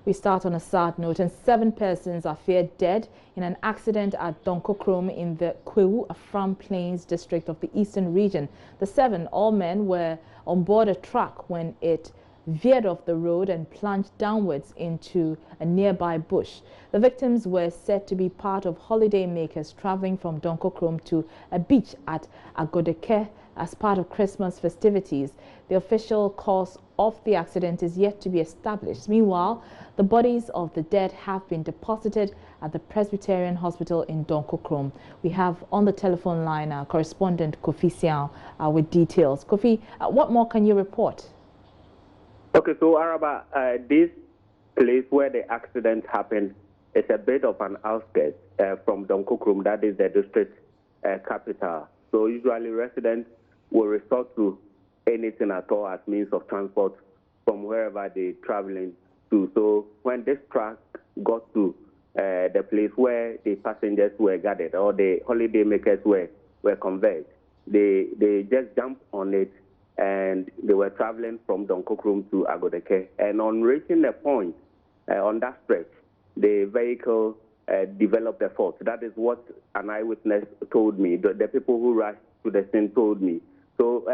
We start on a sad note, and 7 persons are feared dead in an accident at Donkokrom in the Kwewu Afram Plains district of the Eastern region. The 7, all men, were on board a truck when it veered off the road and plunged downwards into a nearby bush. The victims were said to be part of holiday makers traveling from Donkokrom to a beach at Agodeke as part of Christmas festivities. The official cause of the accident is yet to be established. Meanwhile, the bodies of the dead have been deposited at the Presbyterian Hospital in Donkokrom. We have on the telephone line our correspondent Kofi Siao with details. Kofi, what more can you report? Okay, so Araba, this place where the accident happened is a bit of an outskirts from Donkokrom, that is the district capital. So usually residents will resort to anything at all as means of transport from wherever they're traveling to. So when this truck got to the place where the passengers were gathered or the holiday makers were converged, they just jumped on it, and they were traveling from Donkokrom to Agodeke. And on reaching the point on that stretch, the vehicle developed a fault. That is what an eyewitness told me. The people who rushed to the scene told me. So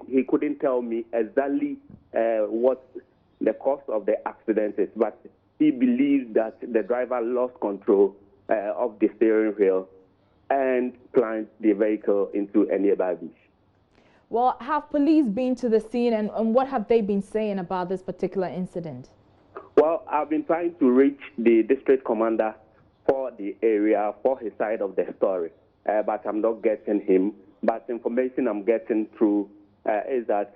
he couldn't tell me exactly what the cause of the accident is, but he believes that the driver lost control of the steering wheel and plunged the vehicle into a nearby beach. Well, have police been to the scene, and what have they been saying about this particular incident? Well, I've been trying to reach the district commander for the area, for his side of the story, but I'm not getting him. But information I'm getting through is that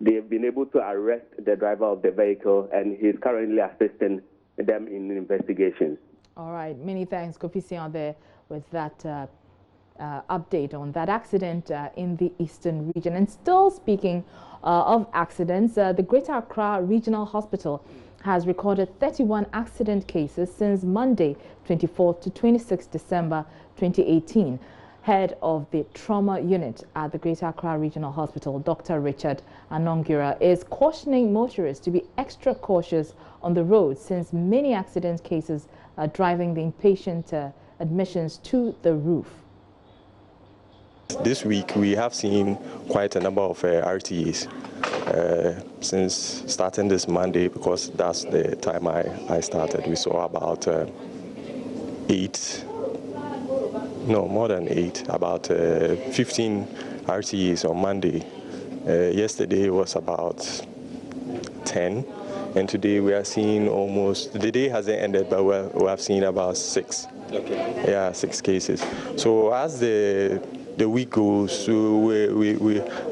they've been able to arrest the driver of the vehicle, and he's currently assisting them in investigations. All right. Many thanks, Kofi Siao, there with that update on that accident in the Eastern region. And still speaking of accidents, the Greater Accra Regional Hospital has recorded 31 accident cases since Monday, 24th to 26th December 2018. Head of the trauma unit at the Greater Accra Regional Hospital, Dr. Richard Anongira, is cautioning motorists to be extra cautious on the road since many accident cases are driving the inpatient admissions to the roof. This week we have seen quite a number of RTAs since starting this Monday, because that's the time I started. We saw about 8, no, more than 8, about 15 RTAs on Monday. Yesterday was about 10, and today we are seeing almost, the day hasn't ended, but we have seen about 6. Okay. Yeah, 6 cases. So as the week goes, so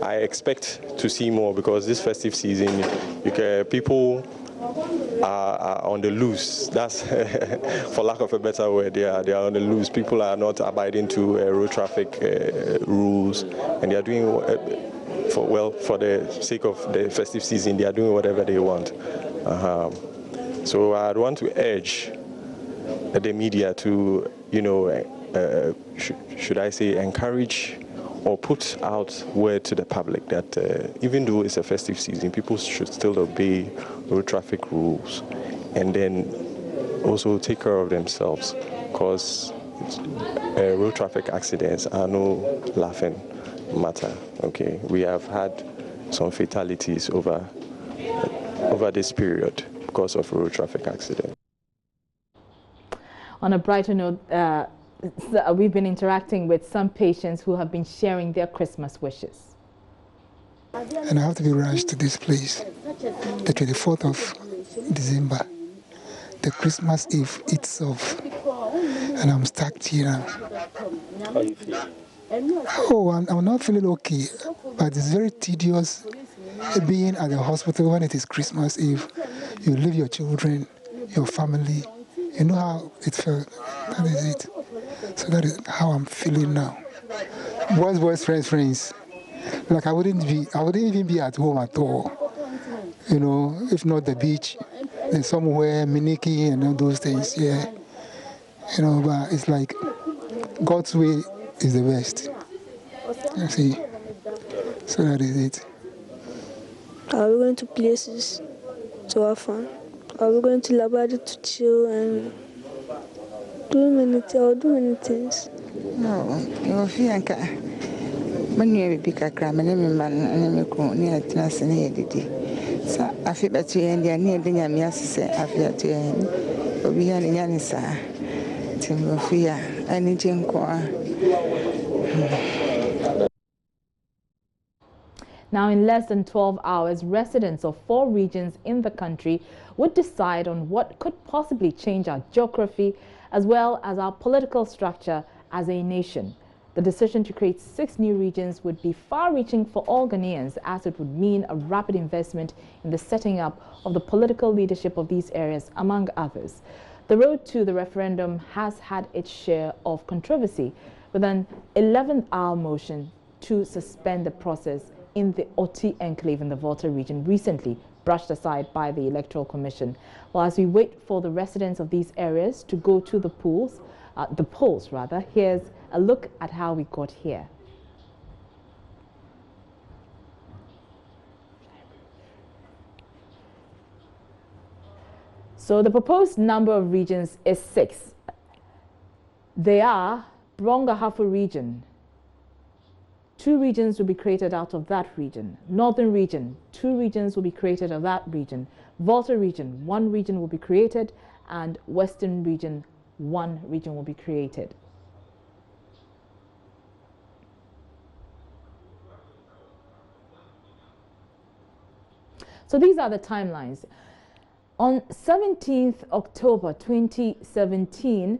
I expect to see more, because this festive season, people are on the loose. That's, for lack of a better word, they are on the loose. People are not abiding to road traffic rules, and they are doing, for the sake of the festive season, they are doing whatever they want. So I'd want to urge the media to, should I say, encourage or put out word to the public that even though it's a festive season, people should still obey road traffic rules, and then also take care of themselves, because road traffic accidents are no laughing matter. Okay, we have had some fatalities over this period because of road traffic accidents. On a brighter note, we've been interacting with some patients who have been sharing their Christmas wishes. And I have to be rushed to this place, the 24th of December, the Christmas Eve itself, and I'm stuck here now. How are you feeling? Oh, I'm not feeling okay, but it's very tedious being at the hospital when it is Christmas Eve. You leave your children, your family. You know how it felt. That is it. So that is how I'm feeling now. Boys, friends. Like I wouldn't even be at home at all. If not the beach, then somewhere, Miniki and all those things, yeah. But it's like God's way is the best. You see? So that is it. We're going to places to have fun. I'll be going to Labadi to chill and I'll do many things. No, you're feeling when you be a crime and every man and every coon near Tennis and Edity. So I feel that you and the near dinner, me as say, I feel to end. But we are in Yanisa, Timofia, and Jim Qua. Now, in less than 12 hours, residents of 4 regions in the country would decide on what could possibly change our geography as well as our political structure as a nation. The decision to create 6 new regions would be far-reaching for all Ghanaians, as it would mean a rapid investment in the setting up of the political leadership of these areas, among others. The road to the referendum has had its share of controversy, with an 11th-hour motion to suspend the process in the Oti enclave in the Volta region recently brushed aside by the Electoral Commission. Well, as we wait for the residents of these areas to go to the polls, here's a look at how we got here. So the proposed number of regions is 6. They are Brongahafu region. 2 regions will be created out of that region. Northern region, 2 regions will be created out of that region. Volta region, 1 region will be created, and Western region, 1 region will be created. So these are the timelines. On 17th October 2017,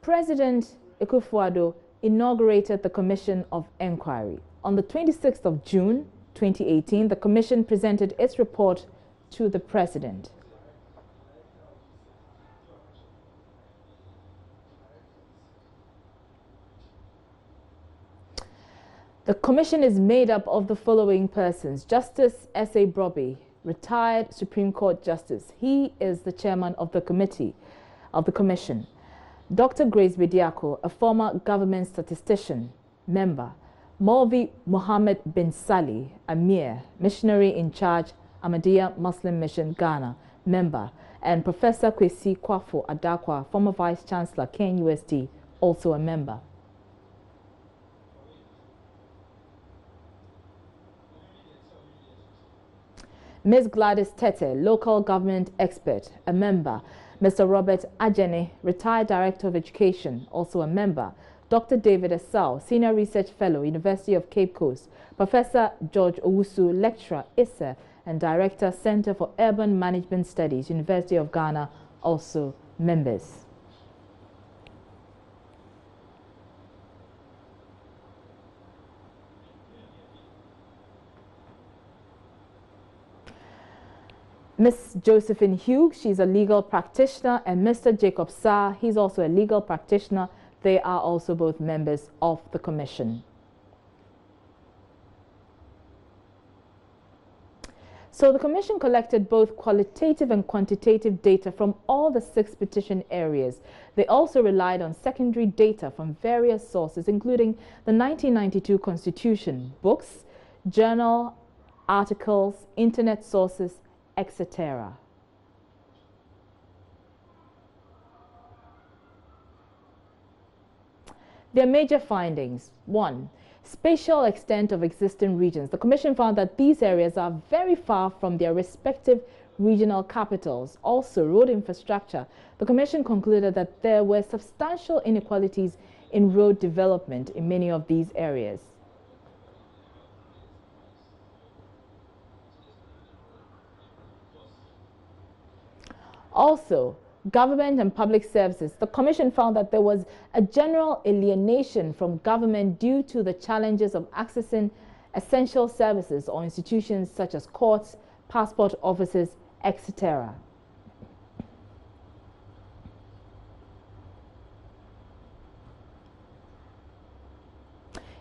President Akufo-Addo inaugurated the Commission of Inquiry. On the 26th of June 2018, the Commission presented its report to the President. The Commission is made up of the following persons: Justice S.A. Broby, retired Supreme Court Justice. He is the chairman of the committee of the Commission. Dr. Grace Bediako, a former government statistician, member. Maulvi Mohammed bin Salih, Amir, missionary in charge, Ahmadiyya Muslim Mission, Ghana, member. And Professor Kwesi Kwafo Adakwa, former Vice Chancellor, KNUST, also a member. Ms. Gladys Tete, local government expert, a member. Mr. Robert Ajene, retired Director of Education, also a member. Dr. David Esau, Senior Research Fellow, University of Cape Coast. Professor George Owusu, Lecturer, ISA, and Director, Center for Urban Management Studies, University of Ghana, also members. Ms. Josephine Hughes, she's a legal practitioner, and Mr. Jacob Sarr, he's also a legal practitioner. They are also both members of the Commission. So the Commission collected both qualitative and quantitative data from all the 6 petition areas. They also relied on secondary data from various sources, including the 1992 Constitution, books, journal articles, internet sources, etc. Their major findings: 1. Spatial extent of existing regions. The Commission found that these areas are very far from their respective regional capitals. Also, road infrastructure. The Commission concluded that there were substantial inequalities in road development in many of these areas. Also, government and public services. The Commission found that there was a general alienation from government due to the challenges of accessing essential services or institutions such as courts, passport offices, etc.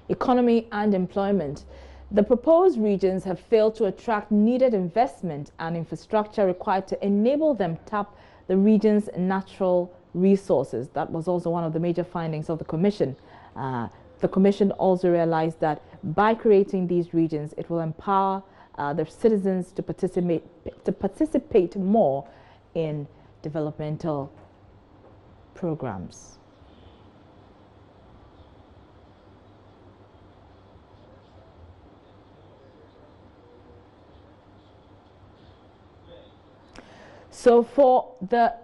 Economy and employment. The proposed regions have failed to attract needed investment and infrastructure required to enable them tap the region's natural resources. That was also one of the major findings of the Commission. The Commission also realized that by creating these regions, it will empower the citizens to participate more in developmental programs. So for the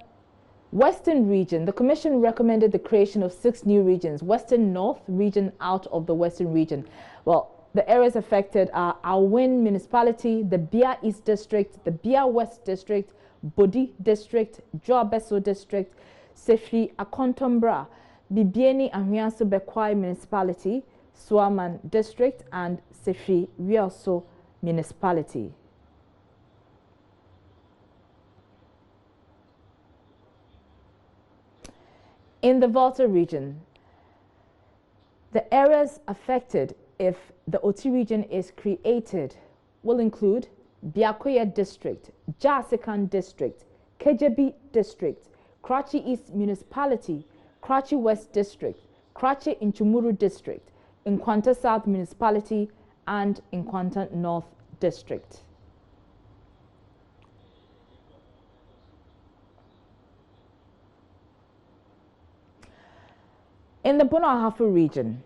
Western region, the Commission recommended the creation of 6 new regions. Western North region out of the Western region. Well, the areas affected are Awin Municipality, the Bia East District, the Bia West District, Bodi District, Joabeso District, Sefri Akontombra, Bibieni Ahwiaso Bekwai Municipality, Swaman District, and Sefri Wioso Municipality. In the Volta region, the areas affected if the Oti region is created will include Biakoya District, Jasikan District, Kejebi District, Krachi East Municipality, Krachi West District, Krachi Inchumuru District, Nkwanta South Municipality, and Nkwanta North District. In the Bono Ahafo region,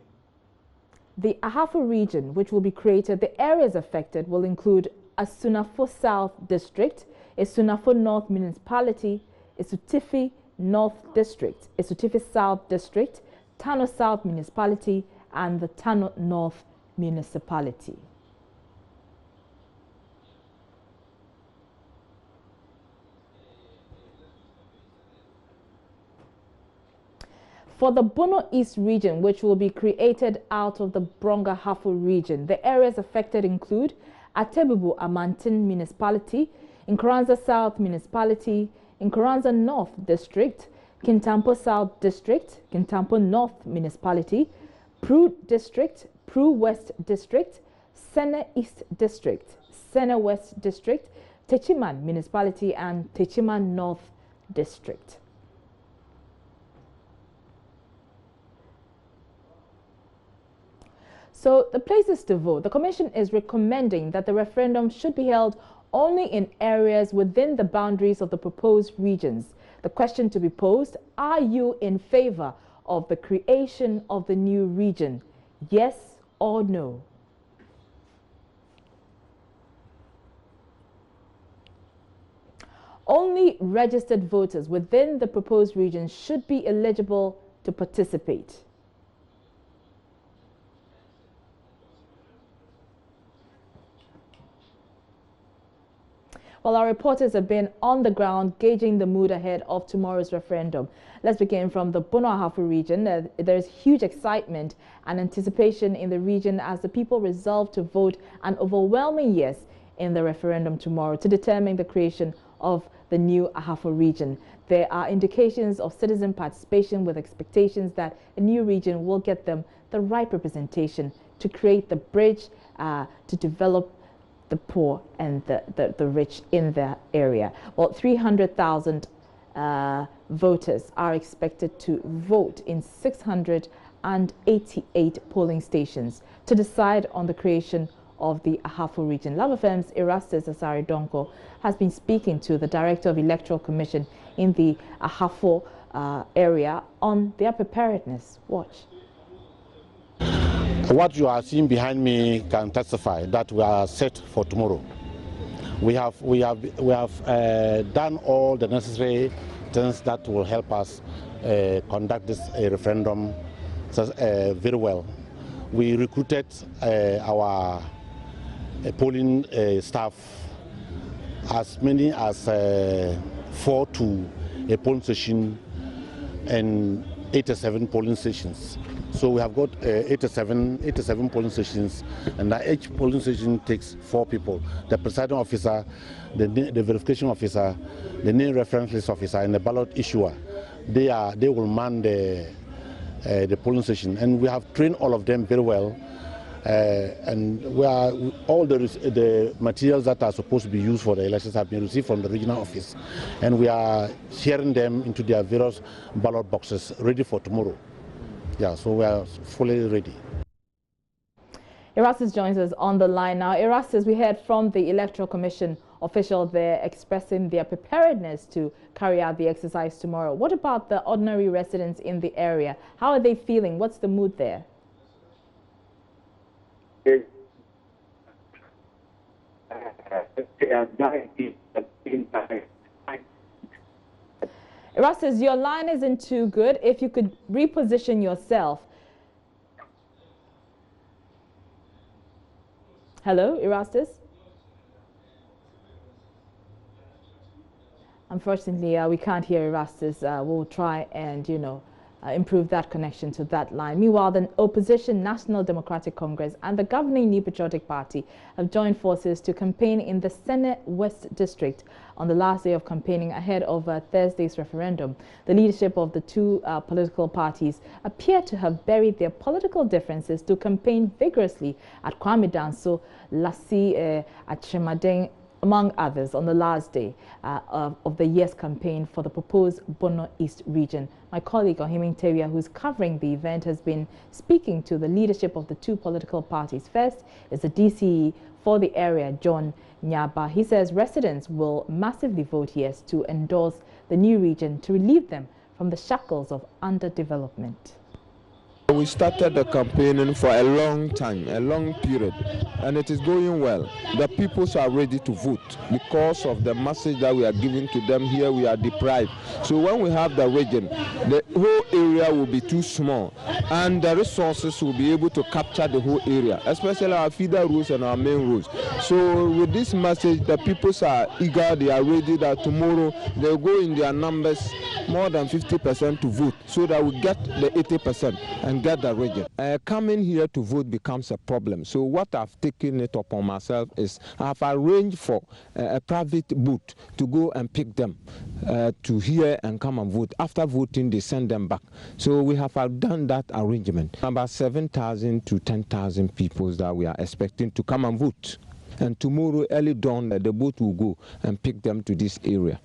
the Ahafo region, which will be created, the areas affected will include Asunafo South District, Asunafo North Municipality, Esutifi North District, Esutifi South District, Tano South Municipality, and the Tano North Municipality. For the Bono East region, which will be created out of the Bronga Hafo region, the areas affected include Atebubu Amantin Municipality, Nkoranza South Municipality, Nkoranza North District, Kintampo South District, Kintampo North Municipality, Pru District, Pru West District, Sene East District, Sene West District, Techiman Municipality, and Techiman North District. So the places to vote. The Commission is recommending that the referendum should be held only in areas within the boundaries of the proposed regions. The question to be posed, are you in favor of the creation of the new region? Yes or no? Only registered voters within the proposed region should be eligible to participate. Well, our reporters have been on the ground gauging the mood ahead of tomorrow's referendum. Let's begin from the Bono Ahafo region. There's huge excitement and anticipation in the region as the people resolve to vote an overwhelming yes in the referendum tomorrow to determine the creation of the new Ahafo region. There are indications of citizen participation with expectations that a new region will get them the right representation to create the bridge to develop the poor and the rich in the area. Well, 300,000 voters are expected to vote in 688 polling stations to decide on the creation of the Ahafo region. Love FM's Erastus Asari Donko has been speaking to the Director of Electoral Commission in the Ahafo area on their preparedness. Watch. What you are seeing behind me can testify that we are set for tomorrow. We have done all the necessary things that will help us conduct this referendum very well. We recruited our polling staff, as many as 4 to a polling station and 87 polling stations. So we have got 87 polling stations, and each polling station takes 4 people: the presiding officer, the verification officer, the name reference list officer, and the ballot issuer. They will man the polling station, and we have trained all of them very well. And all the materials that are supposed to be used for the elections have been received from the regional office, and we are sharing them into their various ballot boxes ready for tomorrow. Yeah, so we are fully ready. Erastus joins us on the line now. Erastus, we heard from the Electoral Commission officials there expressing their preparedness to carry out the exercise tomorrow. What about the ordinary residents in the area? How are they feeling? What's the mood there? Erastus, your line isn't too good. If you could reposition yourself. Hello, Erastus? Unfortunately, we can't hear Erastus. We'll try and, improve that connection to that line. Meanwhile, the opposition National Democratic Congress and the governing New Patriotic Party have joined forces to campaign in the Senate West District on the last day of campaigning ahead of Thursday's referendum. The leadership of the two political parties appear to have buried their political differences to campaign vigorously at Kwame Danso, Lassie Achimadeng, among others, on the last day of the year's campaign for the proposed Bono East region. My colleague Ohiming Teria, who's covering the event, has been speaking to the leadership of the two political parties. First is the DCE for the area, John Nyaba. He says residents will massively vote yes to endorse the new region to relieve them from the shackles of underdevelopment. We started the campaigning for a long time, a long period, and it is going well. The people are ready to vote because of the message that we are giving to them. Here we are deprived. So when we have the region, the whole area will be too small, and the resources will be able to capture the whole area, especially our feeder roads and our main roads. So with this message, the people are eager, they are ready that tomorrow they'll go in their numbers more than 50% to vote, so that we get the 80% and get the region. Coming here to vote becomes a problem. So what I've taken it upon myself is I've arranged for a private booth to go and pick them to here and come and vote. After voting, they send them back. So we have done that arrangement. About 7,000 to 10,000 people that we are expecting to come and vote. And tomorrow early dawn, the boat will go and pick them to this area.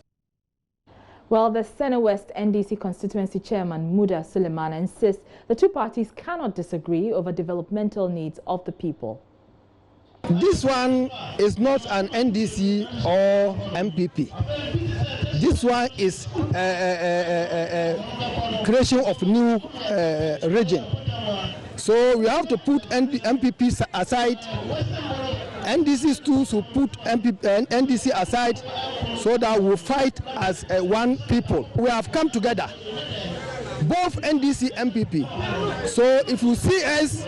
Well, the Senate West NDC constituency chairman Muda Suleiman insists the two parties cannot disagree over developmental needs of the people. This one is not an NDC or MPP. This one is creation of new region. So we have to put MPP aside. NDCs too should put NDC aside, so that we'll fight as one people. We have come together, both NDC and MPP. So if you see us,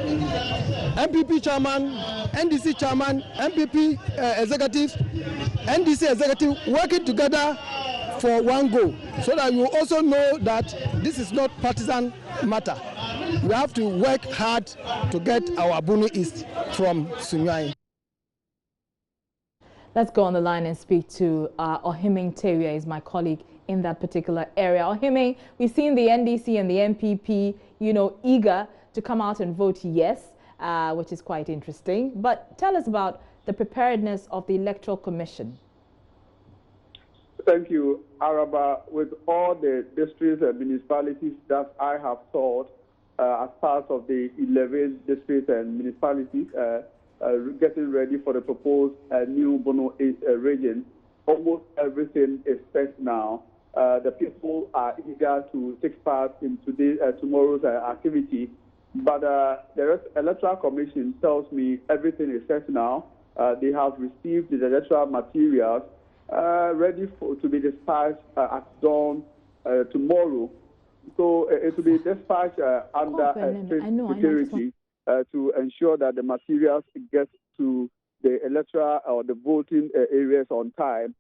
MPP chairman, NDC chairman, MPP executive, NDC executive working together for one goal, so that you also know that this is not partisan matter. We have to work hard to get our Bono East from Sunyani. Let's go on the line and speak to Ohiming Teria, is my colleague in that particular area. Ohiming, we've seen the NDC and the MPP, eager to come out and vote yes, which is quite interesting. But tell us about the preparedness of the Electoral Commission. Thank you, Araba. With all the districts and municipalities that I have taught as part of the 11 districts and municipalities, getting ready for the proposed new Bono region, almost everything is set now. The people are eager to take part in tomorrow's activity, but the Electoral Commission tells me everything is set now. They have received the electoral materials ready to be dispatched at dawn tomorrow. So it will be dispatched under strict security to ensure that the materials get to the electoral or the voting areas on time.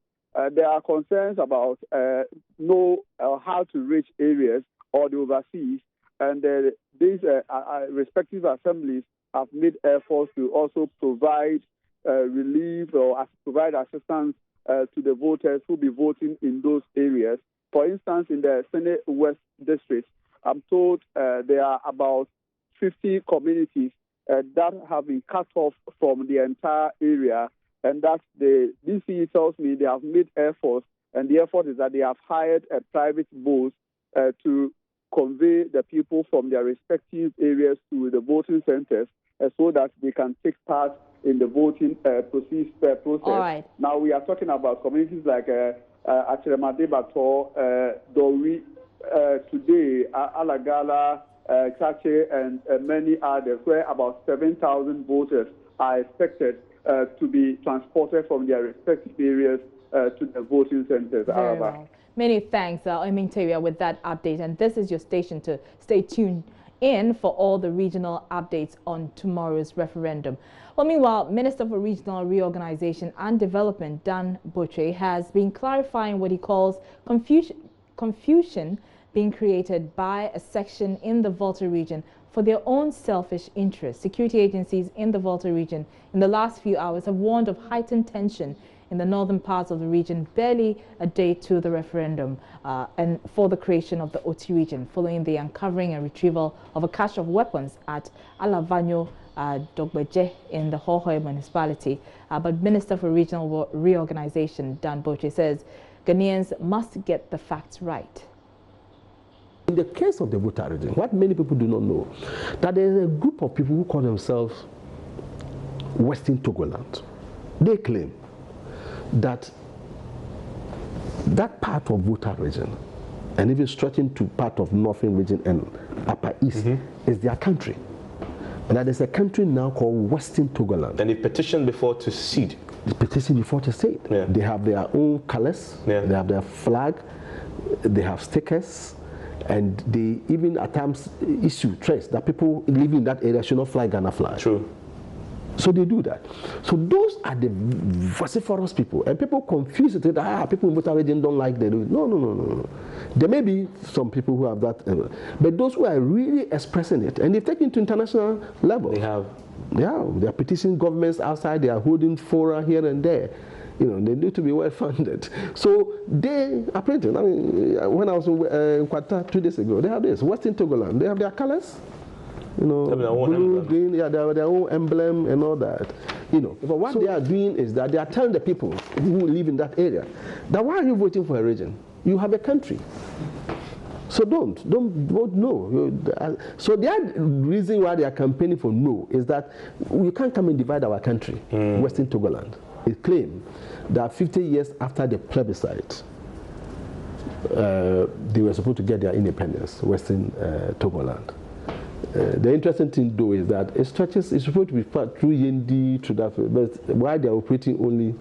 There are concerns about how to reach areas or the overseas, and these respective assemblies have made efforts to also provide relief or provide assistance to the voters who will be voting in those areas. For instance, in the Senate West District, I'm told there are about 50 communities that have been cut off from the entire area, and that the DCE tells me they have made efforts, and the effort is that they have hired a private boat to convey the people from their respective areas to the voting centers so that they can take part in the voting process. All right. Now we are talking about communities like Achiremade Bato, Dori, today, Alagala, Chache, and many others, where about 7,000 voters are expected to be transported from their respective areas to the voting centers. Very well. Many thanks, Eminteria, with that update. And this is your station to stay tuned in for all the regional updates on tomorrow's referendum. Well, meanwhile, Minister for Regional Reorganization and Development, Dan Botwe, has been clarifying what he calls confusion being created by a section in the Volta region for their own selfish interests. Security agencies in the Volta region in the last few hours have warned of heightened tension in the northern parts of the region, barely a day to the referendum and for the creation of the Oti region, following the uncovering and retrieval of a cache of weapons at Alavanyo Dogbeje in the Hohoe municipality. But Minister for Regional Reorganization, Dan Botwe, says Ghanaians must get the facts right. In the case of the Volta region, what many people do not know, that there is a group of people who call themselves Western Togoland. They claim that part of Volta region, and even stretching to part of Northern region and Upper East, is their country. And that there's a country now called Western Togoland. And they petitioned before to cede. They petitioned before to cede. Yeah. They have their own colors, they have their flag, they have stickers, and they even at times issue threats that people living in that area should not fly Ghana flag. True. So they do that. So those are the vociferous people. And people confuse it that people in Volta region don't like them. No. There may be some people who have that. But those who are really expressing it, and they've taken it to international level. They have. Yeah, they are petitioning governments outside. They are holding fora here and there. You know, they need to be well funded. So they are printing. I mean, when I was in Qatar 2 days ago, they have this. Western Togoland, they have their colors. You know, blue, green, yeah, they have their own emblem and all that. You know, but what they are doing is that they are telling the people who live in that area that why are you voting for a region? You have a country. So don't vote no. So the reason why they are campaigning for no is that you can't come and divide our country, Western Togoland. It claimed that 50 years after the plebiscite, they were supposed to get their independence, Western Togoland. The interesting thing, though, is that it stretches. It's supposed to be part through Yendi, through that, but why they are operating only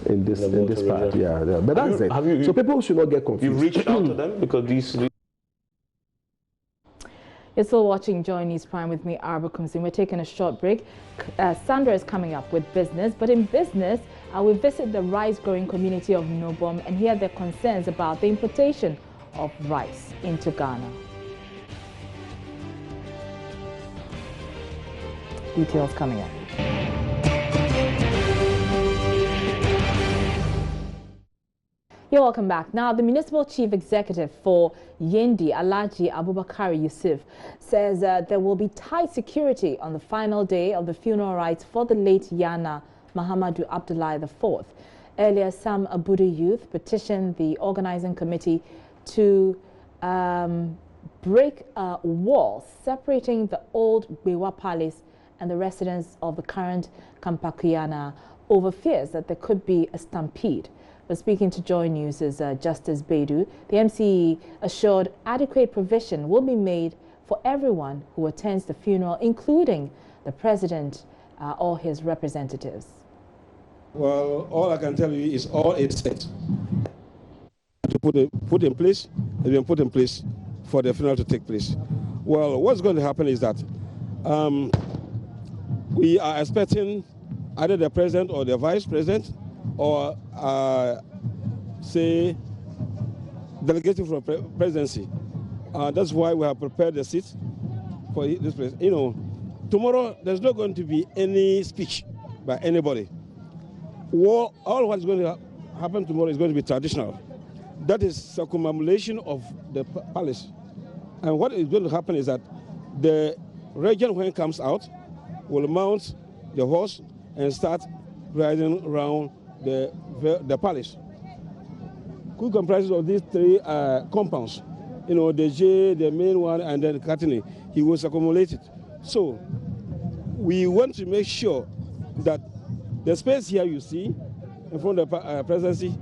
in this part? Yeah. But that's it. So people should not get confused. You reached out to them because these. You're still watching Joy News Prime with me, Arba Kumsin. We're taking a short break. Sandra is coming up with business, but in business, we visit the rice-growing community of Nobom and hear their concerns about the importation of rice into Ghana. Details coming up. You're welcome back. Now, the Municipal Chief Executive for Yendi, Alhaji Abubakar Yusuf, says there will be tight security on the final day of the funeral rites for the late Yana Mahamadou Abdullahi IV. Earlier, some Abudu youth petitioned the organizing committee to break a wall separating the old Bewa Palace and the residents of the current Kampakuyana over fears that there could be a stampede. But speaking to Joy News' Justice Beidou, the MCE assured adequate provision will be made for everyone who attends the funeral, including the president or his representatives. Well, all I can tell you is all it's set to put in place, has been put in place for the funeral to take place. Well, what's going to happen is that we are expecting either the president or the vice president or, say, delegating from presidency. That's why we have prepared the seat for this place. You know, tomorrow there's not going to be any speech by anybody. All what's going to happen tomorrow is going to be traditional. That is circumambulation of the palace. And what is going to happen is that the regent, when it comes out, will mount the horse and start riding around the palace. Who comprises of these three compounds? You know, the J, the main one, and then the Katini. He was accumulated. So we want to make sure that The space here you see in front of the presidency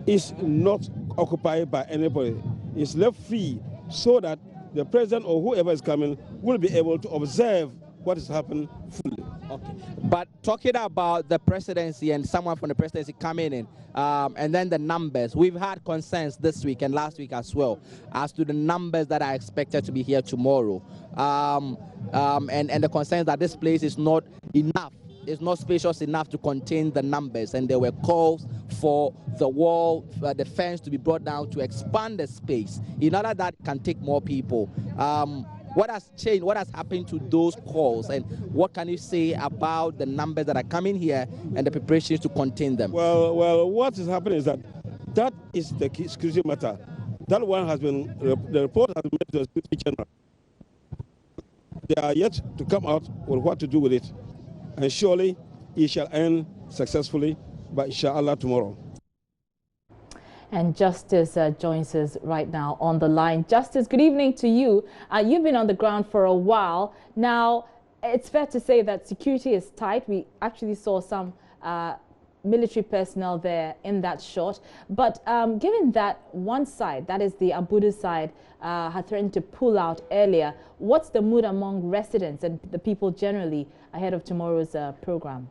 is not occupied by anybody. It's left free so that the president or whoever is coming will be able to observe what is happening fully. Okay. But talking about the presidency and someone from the presidency coming in, and then the numbers, we've had concerns this week and last week as well as to the numbers that are expected to be here tomorrow, and the concerns that this place is not enough. It's not spacious enough to contain the numbers, and there were calls for the wall, the fence to be brought down to expand the space in order that can take more people. What has changed? What has happened to those calls, and what can you say about the numbers that are coming here and the preparations to contain them? Well, what is happening is that is the security matter. That one has been, the report has been made to the Secretary General. They are yet to come out with what to do with it. And surely it shall end successfully by inshallah tomorrow. And Justice joins us right now on the line. Justice, good evening to you. You've been on the ground for a while. Now, it's fair to say that security is tight. We actually saw some military personnel there in that shot. But given that one side, that is the Abudu side, had threatened to pull out earlier, what's the mood among residents and the people generally ahead of tomorrow's program?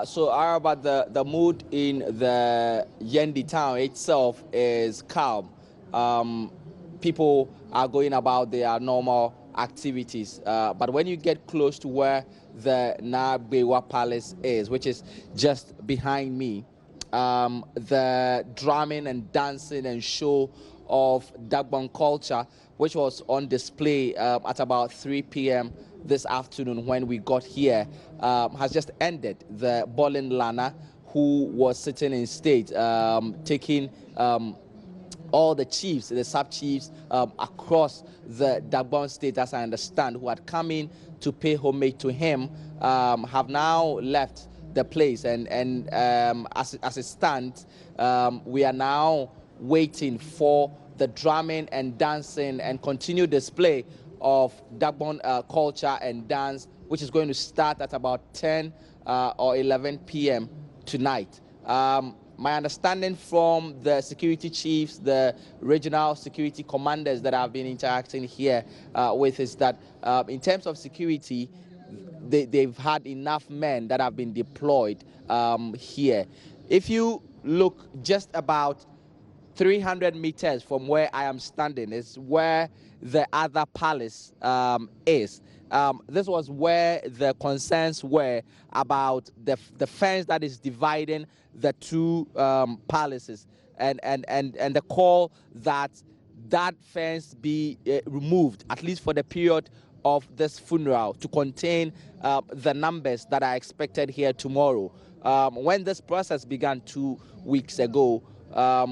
So Araba, the mood in the Yendi town itself is calm. People are going about their normal activities. But when you get close to where the Nabewa Palace is, which is just behind me, the drumming and dancing and show of Dagbon culture, which was on display at about 3 p.m. this afternoon when we got here, has just ended. The Bolin Lana, who was sitting in state, taking all the chiefs, the sub-chiefs across the Dagbon state, as I understand, who had come in to pay homage to him, have now left the place. And as it stands, we are now waiting for the drumming and dancing and continued display of Dagbon culture and dance, which is going to start at about 10 or 11 p.m. tonight. My understanding from the security chiefs, the regional security commanders that I've been interacting here with is that in terms of security, they've had enough men that have been deployed here. If you look just about 300 meters from where I am standing is where the other palace is. This was where the concerns were about the fence that is dividing the two palaces, and the call that that fence be removed, at least for the period of this funeral, to contain the numbers that are expected here tomorrow. When this process began 2 weeks ago,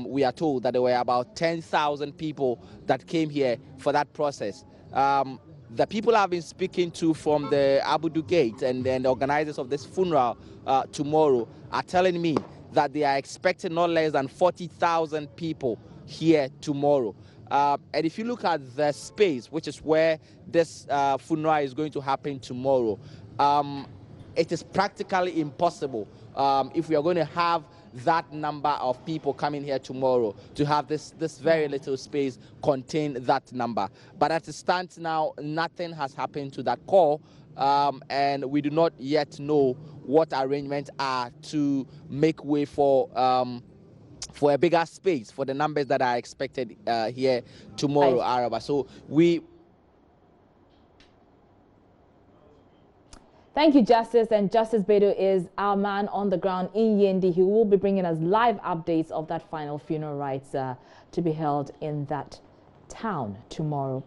we are told that there were about 10,000 people that came here for that process. The people I've been speaking to from the Abudu Gate and the organizers of this funeral tomorrow are telling me that they are expecting not less than 40,000 people here tomorrow. And if you look at the space, which is where this funeral is going to happen tomorrow, it is practically impossible if we are going to have that number of people coming here tomorrow to have this very little space contain that number. But as it stands now, nothing has happened to that call, and we do not yet know what arrangements are to make way for a bigger space for the numbers that are expected here tomorrow, Araba. So Thank you, Justice. And Justice Bedo is our man on the ground in Yendi. He will be bringing us live updates of that final funeral rites to be held in that town tomorrow.